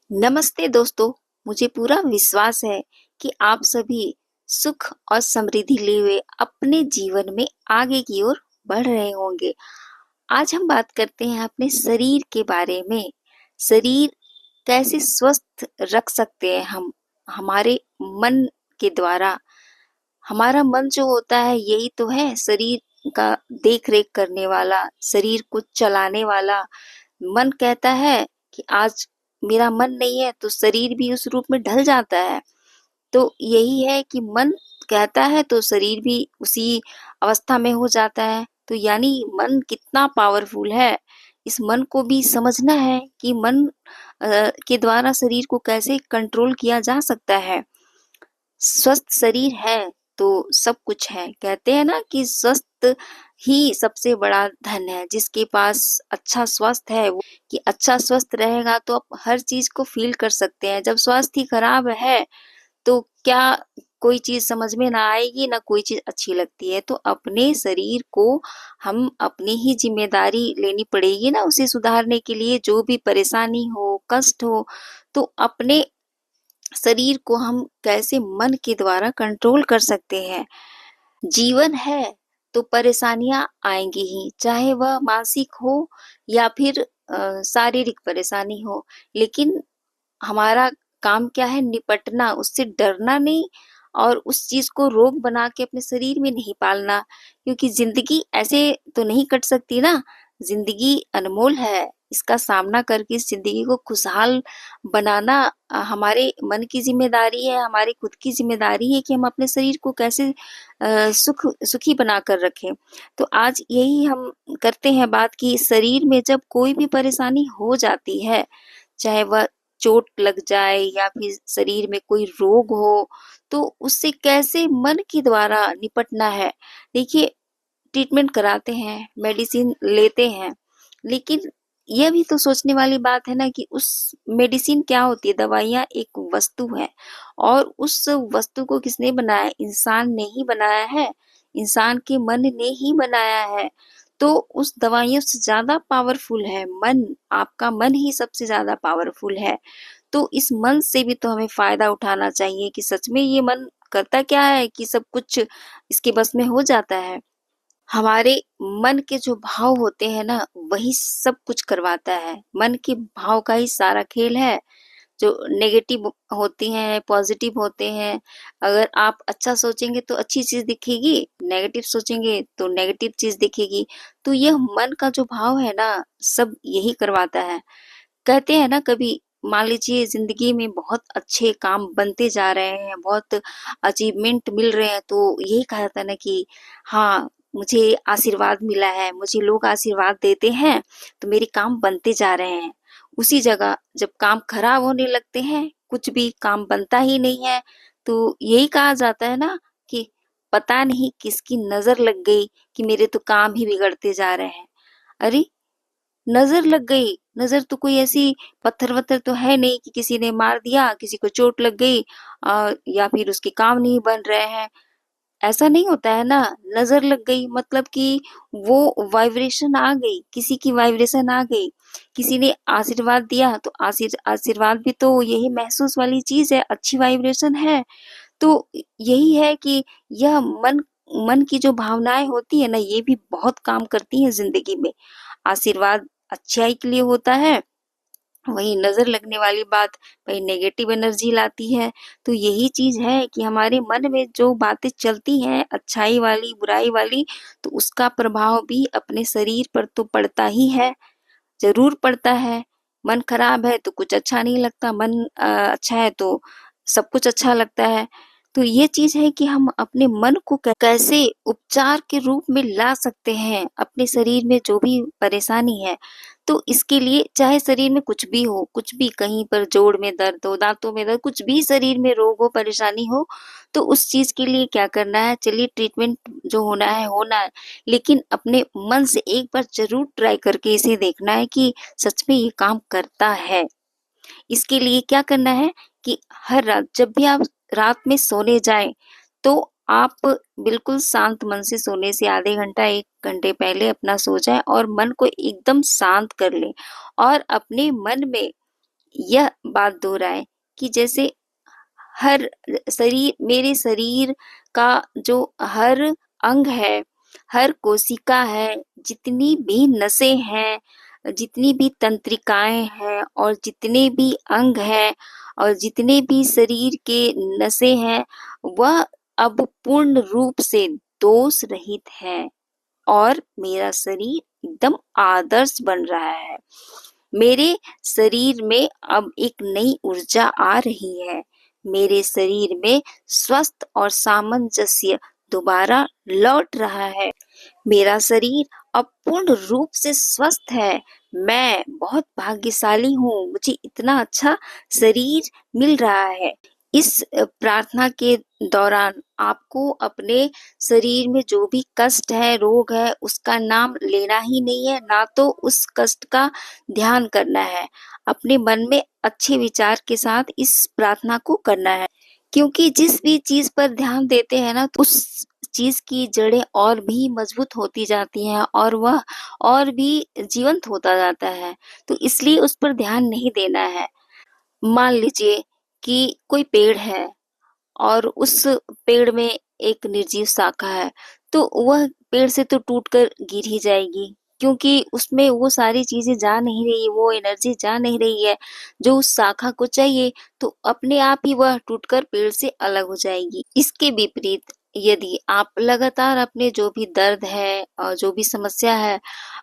नमस्ते दोस्तों, मुझे पूरा विश्वास है कि आप सभी सुख और समृद्धि लिए हुए अपने जीवन में आगे की ओर बढ़ रहे होंगे। आज हम बात करते हैं अपने शरीर के बारे में। शरीर कैसे स्वस्थ रख सकते हैं हम हमारे मन के द्वारा। हमारा मन जो होता है यही तो है शरीर का देख रेख करने वाला, शरीर को चलाने वाला। मन कहता है कि आज मेरा मन नहीं है तो शरीर भी उस रूप में ढल जाता है। तो यही है कि मन कहता है तो शरीर भी उसी अवस्था में हो जाता है। तो यानी मन कितना पावरफुल है, इस मन को भी समझना है कि मन के द्वारा शरीर को कैसे कंट्रोल किया जा सकता है। स्वस्थ शरीर है तो सब कुछ है। कहते हैं ना कि स्वस्थ ही सबसे बड़ा धन है। जिसके पास अच्छा स्वास्थ्य है वो कि अच्छा स्वस्थ रहेगा तो आप हर चीज को फील कर सकते हैं। जब स्वास्थ्य ही खराब है तो क्या कोई चीज समझ में ना आएगी, ना कोई चीज अच्छी लगती है। तो अपने शरीर को हम अपनी ही जिम्मेदारी लेनी पड़ेगी ना, उसे सुधारने के लिए। जो भी परेशानी हो, कष्ट हो, तो अपने शरीर को हम कैसे मन के द्वारा कंट्रोल कर सकते हैं। जीवन है तो परेशानियां आएंगी ही, चाहे वह मानसिक हो या फिर शारीरिक परेशानी हो। लेकिन हमारा काम क्या है, निपटना, उससे डरना नहीं और उस चीज को रोग बना के अपने शरीर में नहीं पालना। क्योंकि जिंदगी ऐसे तो नहीं कट सकती ना। जिंदगी अनमोल है, इसका सामना करके इस जिंदगी को खुशहाल बनाना हमारे मन की जिम्मेदारी है, हमारी खुद की जिम्मेदारी है कि हम अपने शरीर को कैसे सुखी बना कर रखें। तो आज यही हम करते हैं बात कि शरीर में जब कोई भी परेशानी हो जाती है, चाहे वह चोट लग जाए या फिर शरीर में कोई रोग हो, तो उससे कैसे मन के द्वारा निपटना है। देखिए, ट्रीटमेंट कराते हैं, मेडिसिन लेते हैं, लेकिन यह भी तो सोचने वाली बात है ना कि उस मेडिसिन क्या होती है, दवाइयाँ एक वस्तु है और उस वस्तु को किसने बनाया, इंसान ने ही बनाया है, इंसान के मन ने ही बनाया है। तो उस दवाइयों से ज्यादा पावरफुल है मन, आपका मन ही सबसे ज्यादा पावरफुल है। तो इस मन से भी तो हमें फायदा उठाना चाहिए कि सच में ये मन करता क्या है कि सब कुछ इसके बस में हो जाता है। हमारे मन के जो भाव होते हैं ना, वही सब कुछ करवाता है। मन के भाव का ही सारा खेल है। जो नेगेटिव होती हैं, पॉजिटिव होते हैं। अगर आप अच्छा सोचेंगे तो अच्छी चीज दिखेगी, नेगेटिव सोचेंगे तो नेगेटिव चीज दिखेगी। तो यह मन का जो भाव है ना, सब यही करवाता है। कहते हैं ना, कभी मान लीजिए जिंदगी में बहुत अच्छे काम बनते जा रहे हैं, बहुत अचीवमेंट मिल रहे हैं, तो यही कहा जाता है ना कि हाँ, मुझे आशीर्वाद मिला है, मुझे लोग आशीर्वाद देते हैं तो मेरे काम बनते जा रहे हैं। उसी जगह जब काम खराब होने लगते हैं, कुछ भी काम बनता ही नहीं है, तो यही कहा जाता है ना कि पता नहीं किसकी नजर लग गई कि मेरे तो काम ही बिगड़ते जा रहे हैं। अरे, नजर लग गई, नजर तो कोई ऐसी पत्थर वत्थर तो है नहीं कि किसी ने मार दिया, किसी को चोट लग गई या फिर उसके काम नहीं बन रहे हैं। ऐसा नहीं होता है ना। नजर लग गई मतलब कि वो वाइब्रेशन आ गई, किसी की वाइब्रेशन आ गई, किसी ने आशीर्वाद दिया तो आशीर्वाद भी तो यही महसूस वाली चीज है, अच्छी वाइब्रेशन है। तो यही है कि यह मन मन की जो भावनाएं होती है ना, ये भी बहुत काम करती हैं जिंदगी में। आशीर्वाद अच्छाई के लिए होता है, वही नजर लगने वाली बात वही नेगेटिव एनर्जी लाती है। तो यही चीज है कि हमारे मन में जो बातें चलती हैं, अच्छाई वाली बुराई वाली, तो उसका प्रभाव भी अपने शरीर पर तो पड़ता ही है, जरूर पड़ता है। मन खराब है तो कुछ अच्छा नहीं लगता, मन अच्छा है तो सब कुछ अच्छा लगता है। तो ये चीज है कि हम अपने मन को कैसे उपचार के रूप में ला सकते हैं अपने शरीर में जो भी परेशानी है। तो इसके लिए चाहे शरीर में कुछ भी हो, कुछ भी, कहीं पर जोड़ में दर्द हो, दांतों में दर्द, कुछ भी शरीर में रोग हो, परेशानी हो, तो उस चीज के लिए क्या करना है, चलिए ट्रीटमेंट जो होना है होना है, लेकिन अपने मन से एक बार जरूर ट्राई करके इसे देखना है कि सच में ये काम करता है। इसके लिए क्या करना है कि हर रात जब भी आप रात में सोने जाएं, तो आप बिल्कुल शांत मन से, सोने से आधे घंटा 1 घंटे पहले अपना सो जाएं और मन को एकदम शांत कर लें और अपने मन में यह बात दोहराएँ कि जैसे मेरे शरीर का जो हर अंग है, हर कोशिका है, जितनी भी नसें हैं, जितनी भी तंत्रिकाएँ हैं और जितने भी अंग हैं और जितने भी शरीर के नसें हैं, वह अब पूर्ण रूप से दोष रहित है और मेरा शरीर एकदम आदर्श बन रहा है। मेरे शरीर में अब एक नई ऊर्जा आ रही है। मेरे शरीर में स्वस्थ और सामंजस्य दोबारा लौट रहा है। मेरा शरीर अब पूर्ण रूप से स्वस्थ है। मैं बहुत भाग्यशाली हूँ, मुझे इतना अच्छा शरीर मिल रहा है। इस प्रार्थना के दौरान आपको अपने शरीर में जो भी कष्ट है, रोग है, उसका नाम लेना ही नहीं है, ना तो उस कष्ट का ध्यान करना है। अपने मन में अच्छे विचार के साथ इस प्रार्थना को करना है। क्योंकि जिस भी चीज़ पर ध्यान देते हैं ना, तो उस चीज़ की जड़ें और भी मजबूत होती जाती हैं और वह और भी जीवंत होता जाता है। तो इसलिए उस पर ध्यान नहीं देना है। मान लीजिए कि कोई पेड़ है और उस पेड़ में एक निर्जीव शाखा है, तो वह पेड़ से तो टूटकर गिर ही जाएगी, क्योंकि उसमें वो सारी चीज़ें जा नहीं रही, वो एनर्जी जा नहीं रही है, जो उस शाखा को चाहिए, तो अपने आप ही वह टूटकर पेड़ से अलग हो जाएगी। इसके विपरीत यदि आप लगातार अपने जो भी दर्द है और जो भी समस्या है,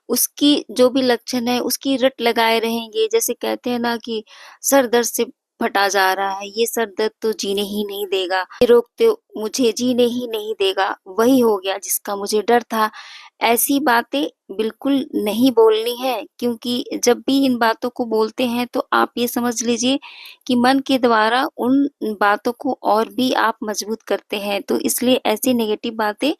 उसकी जो भी लक्षण है, उसकी रट लगाए रहेंगे, जैसे कहते हैं ना कि सर दर्द से फटा जा रहा है, ये सर दर्द तो जीने ही नहीं देगा, ये रोग तो मुझे जीने ही नहीं देगा, वही हो गया जिसका मुझे डर था। ऐसी बातें बिल्कुल नहीं बोलनी है, क्योंकि जब भी इन बातों को बोलते हैं तो आप ये समझ लीजिए कि मन के द्वारा उन बातों को और भी आप मजबूत करते हैं। तो इसलिए ऐसी नेगेटिव बातें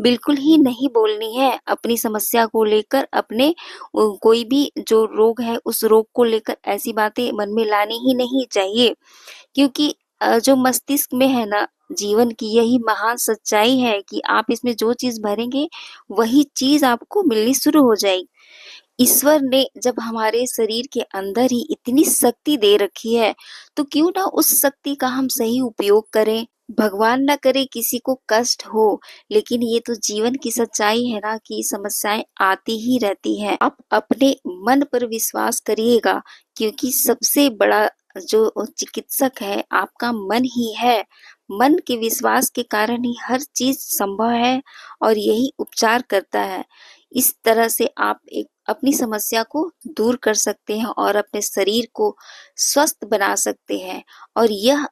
बिल्कुल ही नहीं बोलनी है। अपनी समस्या को लेकर, अपने कोई भी जो रोग है उस रोग को लेकर ऐसी बातें मन में लानी ही नहीं चाहिए, क्योंकि जो मस्तिष्क में है ना, जीवन की यही महान सच्चाई है कि आप इसमें जो चीज़ भरेंगे, वही चीज़ आपको मिलनी शुरू हो जाएगी। ईश्वर ने जब हमारे शरीर के अंदर ही इतनी शक्ति दे रखी है, तो क्यों ना उस शक्ति का हम सही उपयोग करें। भगवान ना करे किसी को कष्ट हो, लेकिन ये तो जीवन की सच्चाई है ना कि समस्याएं आती ही रहती हैं। आप अपने मन पर विश्वास करिएगा, क्योंकि सबसे बड़ा जो चिकित्सक है आपका मन ही है। मन के विश्वास के कारण ही हर चीज संभव है और यही उपचार करता है। इस तरह से आप एक अपनी समस्या को दूर कर सकते हैं और अपने शरीर को स्वस्थ बना सकते हैं, और यह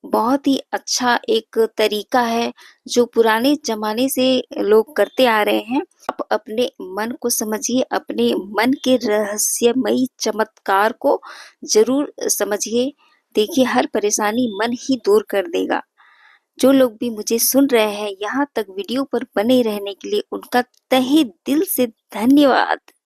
बहुत ही अच्छा एक तरीका है जो पुराने ज़माने से लोग करते आ रहे हैं। आप अपने मन को समझिए, अपने मन के रहस्यमयी चमत्कार को ज़रूर समझिए। देखिए, हर परेशानी मन ही दूर कर देगा। जो लोग भी मुझे सुन रहे हैं यहाँ तक वीडियो पर बने रहने के लिए उनका तहे दिल से धन्यवाद।